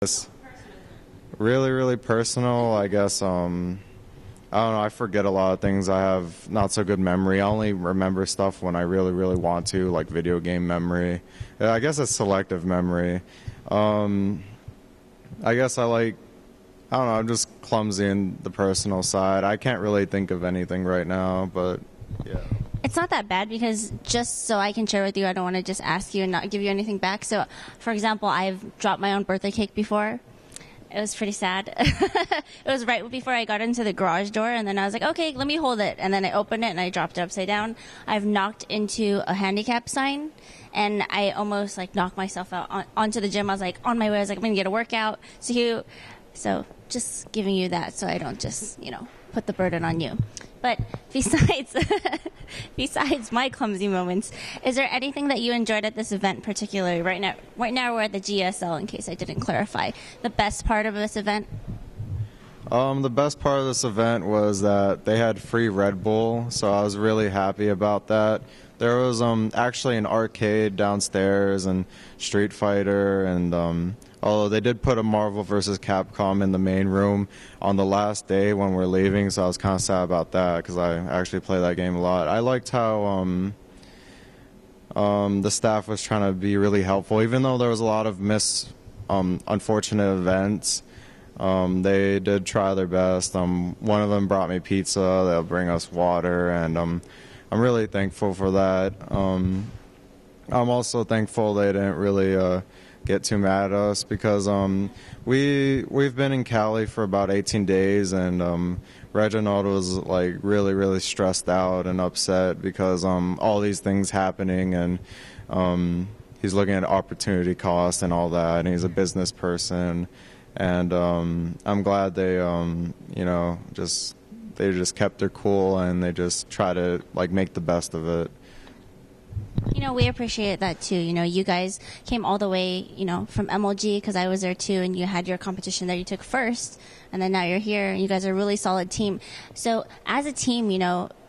It's really, really personal, I guess. I don't know, I forget a lot of things. I have not so good memory. I only remember stuff when I really, really want to, like video game memory. I guess it's selective memory. I guess I don't know, I'm just clumsy in the personal side. I can't really think of anything right now, but yeah. It's not that bad because just so I can share with you, I don't want to just ask you and not give you anything back. So, for example, I've dropped my own birthday cake before. It was pretty sad. It was right before I got into the garage door, and then I was like, okay, let me hold it. And then I opened it, and I dropped it upside down. I've knocked into a handicap sign, and I almost, like, knocked myself out onto the gym. I was, like, on my way. I was, like, I'm going to get a workout. So just giving you that so I don't just, put the burden on you. But besides my clumsy moments, is there anything that you enjoyed at this event particularly? Right now we're at the GESL, in case I didn't clarify. The best part of this event? The best part of this event was that they had free Red Bull, so I was really happy about that. There was actually an arcade downstairs and Street Fighter, and although they did put a Marvel vs. Capcom in the main room on the last day when we're leaving, so I was kind of sad about that because I actually play that game a lot. I liked how the staff was trying to be really helpful, even though there was a lot of unfortunate events. They did try their best. One of them brought me pizza. They'll bring us water, and I'm really thankful for that. I'm also thankful they didn't really get too mad at us because we've been in Cali for about 18 days, and Reginald was like really stressed out and upset because all these things happening, and he's looking at opportunity cost and all that, and he's a business person. And I'm glad they, they just kept their cool, and they just try to make the best of it. We appreciate that too. You guys came all the way, from MLG, because I was there too, and you had your competition that you took first, and then now you're here, and you guys are a really solid team. So as a team,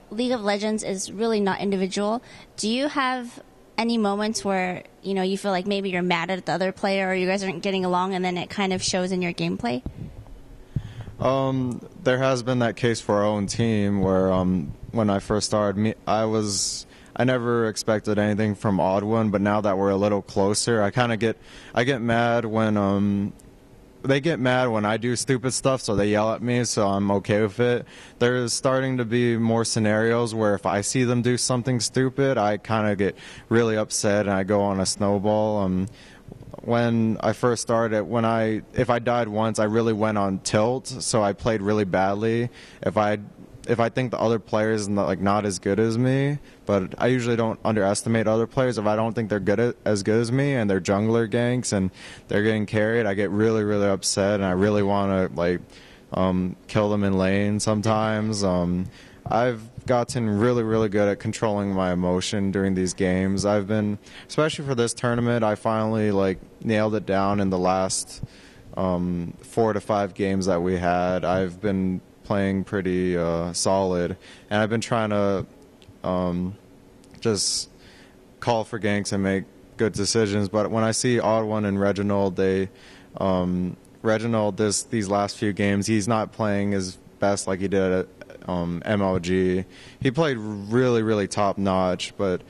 League of Legends is really not individual. Do you have any moments where, you feel like maybe you're mad at the other player or you guys aren't getting along, and then it kind of shows in your gameplay? There has been that case for our own team where when I first started, I never expected anything from Odd One, but now that we're a little closer, I get mad when they get mad when I do stupid stuff, so they yell at me, so I'm okay with it. There's starting to be more scenarios where if I see them do something stupid, I kind of get really upset and I go on a snowball. When I first started, if I died once, I really went on tilt, so I played really badly. If I think the other players are not as good as me, but I usually don't underestimate other players. If I don't think they're as good as me and they're jungler ganks and they're getting carried, I get really upset, and I really want to kill them in lane sometimes. I've gotten really good at controlling my emotion during these games. I've been, especially for this tournament, I finally nailed it down in the last 4 to 5 games that we had. I've been playing pretty solid, and I've been trying to just call for ganks and make good decisions. But when I see Odd One and Reginald, Reginald these last few games, he's not playing his best like he did at MLG. He played really top notch, but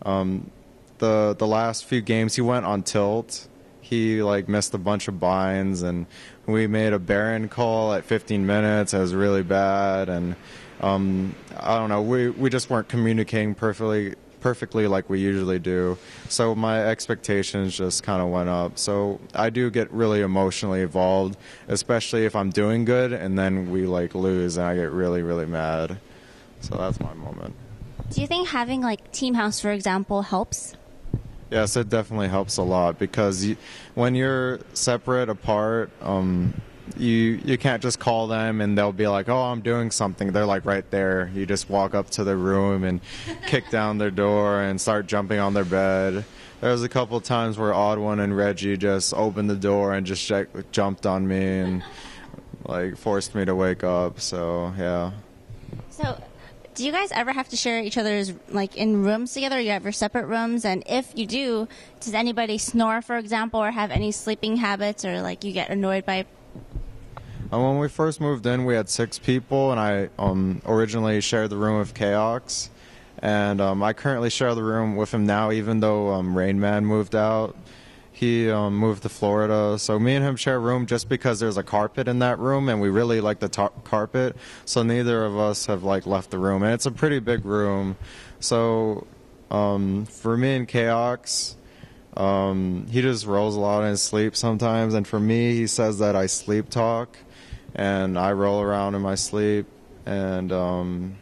the last few games he went on tilt. He missed a bunch of binds, and we made a Baron call at 15 minutes. It was really bad, and I don't know. We just weren't communicating perfectly like we usually do. So my expectations just kind of went up. So I do get really emotionally involved, especially if I'm doing good and then we lose, and I get really mad. So that's my moment. Do you think having Team House, for example, helps? Yes, it definitely helps a lot because when you're separate apart, you can't just call them and they'll be like, oh, I'm doing something. They're right there. You just walk up to their room and kick down their door and start jumping on their bed. There was a couple times where Odd One and Reggie just opened the door and just jumped on me and forced me to wake up. So yeah. So do you guys ever have to share each other's, like, in rooms together? You have your separate rooms, and if you do, does anybody snore, for example, or have any sleeping habits, or, like, you get annoyed by? When we first moved in, we had 6 people, and I originally shared the room with Chaox, and I currently share the room with him now, even though Rain Man moved out. He moved to Florida, so me and him share a room just because there's a carpet in that room, and we really like the carpet, so neither of us have like left the room, and it's a pretty big room. So for me and Chaox, he just rolls a lot in his sleep sometimes, and for me, he says that I sleep talk, and I roll around in my sleep, and other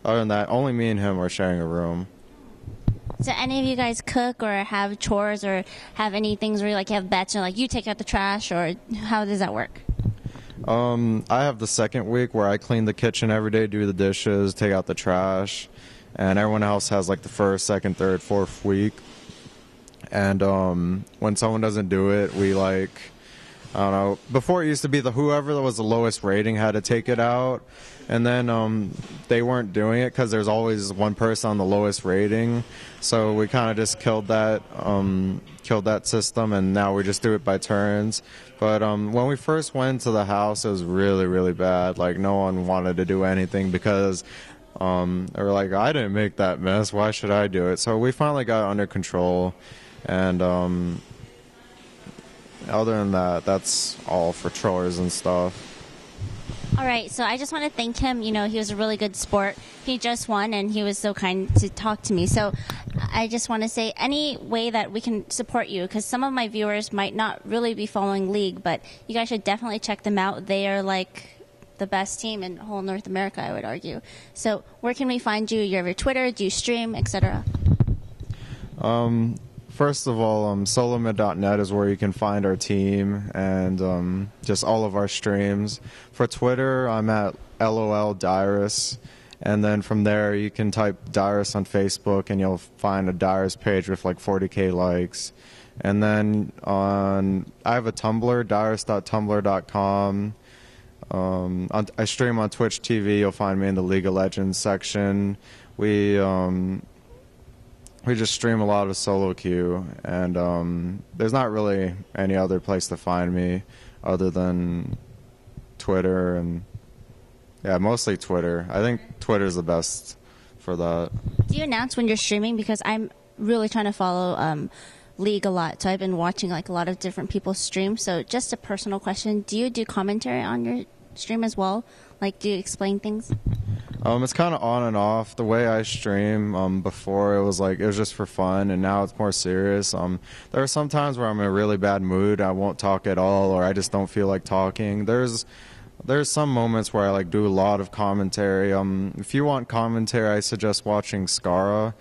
than that, only me and him are sharing a room. Do any of you guys cook or have chores or have any things where you, like, you have bets and, like, you take out the trash, or how does that work? I have the second week where I clean the kitchen every day, do the dishes, take out the trash, and everyone else has like the first, second, third, fourth week. And when someone doesn't do it, we like, I don't know, before it used to be whoever was the lowest rating had to take it out, and then they weren't doing it because there's always one person on the lowest rating, so we kind of just killed that system, and now we just do it by turns. But when we first went to the house, it was really, really bad. Like, no one wanted to do anything because they were like, I didn't make that mess, why should I do it? So we finally got it under control, and other than that, that's all for chores and stuff. All right, so I just want to thank him. You know, he was a really good sport. He just won, and he was so kind to talk to me. So I just want to say any way that we can support you, because some of my viewers might not really be following League, but you guys should definitely check them out. They are like the best team in whole North America, I would argue. So where can we find you? You have your Twitter, do you stream, etc.? First of all, SoloMid.net is where you can find our team and just all of our streams. For Twitter, I'm at LOL Dyrus, and then from there you can type Dyrus on Facebook and you'll find a Dyrus page with like 40K likes. And then I have a Tumblr, dyrus.tumblr.com. I stream on Twitch TV. You'll find me in the League of Legends section. We just stream a lot of solo queue, and there's not really any other place to find me other than Twitter, and yeah, mostly Twitter. I think Twitter's the best for that. Do you announce when you're streaming? Because I'm really trying to follow League a lot, so I've been watching like a lot of different people's streams. So just a personal question, do you do commentary on your stream as well? Like, do you explain things? It's kind of on and off. The way I stream, before it was just for fun, and now it's more serious. There are some times where I'm in a really bad mood, I won't talk at all, or I just don't feel like talking. There's some moments where I like do a lot of commentary. If you want commentary, I suggest watching Skara,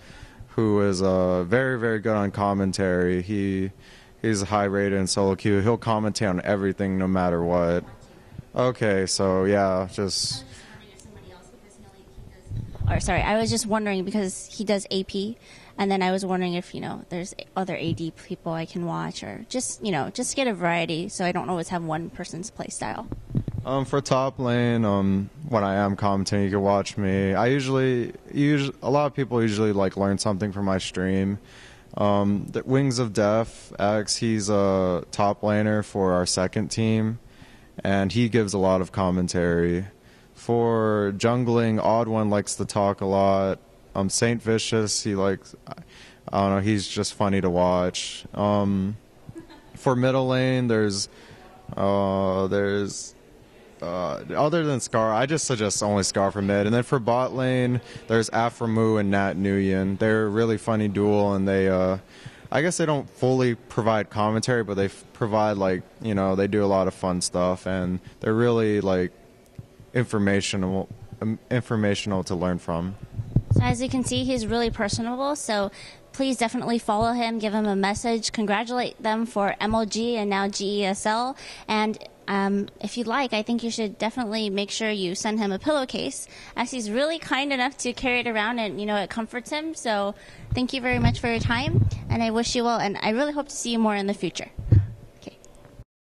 who is very, very good on commentary. He's high rated in solo queue. He'll commentate on everything, no matter what. Okay, so yeah, just. Or sorry, I was just wondering because he does AP, and then I was wondering if there's other AD people I can watch, or just get a variety, so I don't always have one person's play style. For top lane, when I am commentating, you can watch me. A lot of people usually like learn something from my stream. The Wings of Death X, he's a top laner for our second team, and he gives a lot of commentary. For jungling, Odd One likes to talk a lot. Saint Vicious, I don't know, he's just funny to watch. For middle lane, there's other than Scar, I just suggest only Scar for mid. And then for bot lane, there's Aframu and Nat Nguyen. They're a really funny duel, and they, I guess they don't fully provide commentary, but they provide they do a lot of fun stuff, and they're really informational to learn from. So as you can see, he's really personable, so please definitely follow him, give him a message, congratulate them for MLG and now GESL, and if you'd like, I think you should definitely make sure you send him a pillowcase, as he's really kind enough to carry it around, and it comforts him. So thank you very much for your time, and I wish you well, and I really hope to see you more in the future.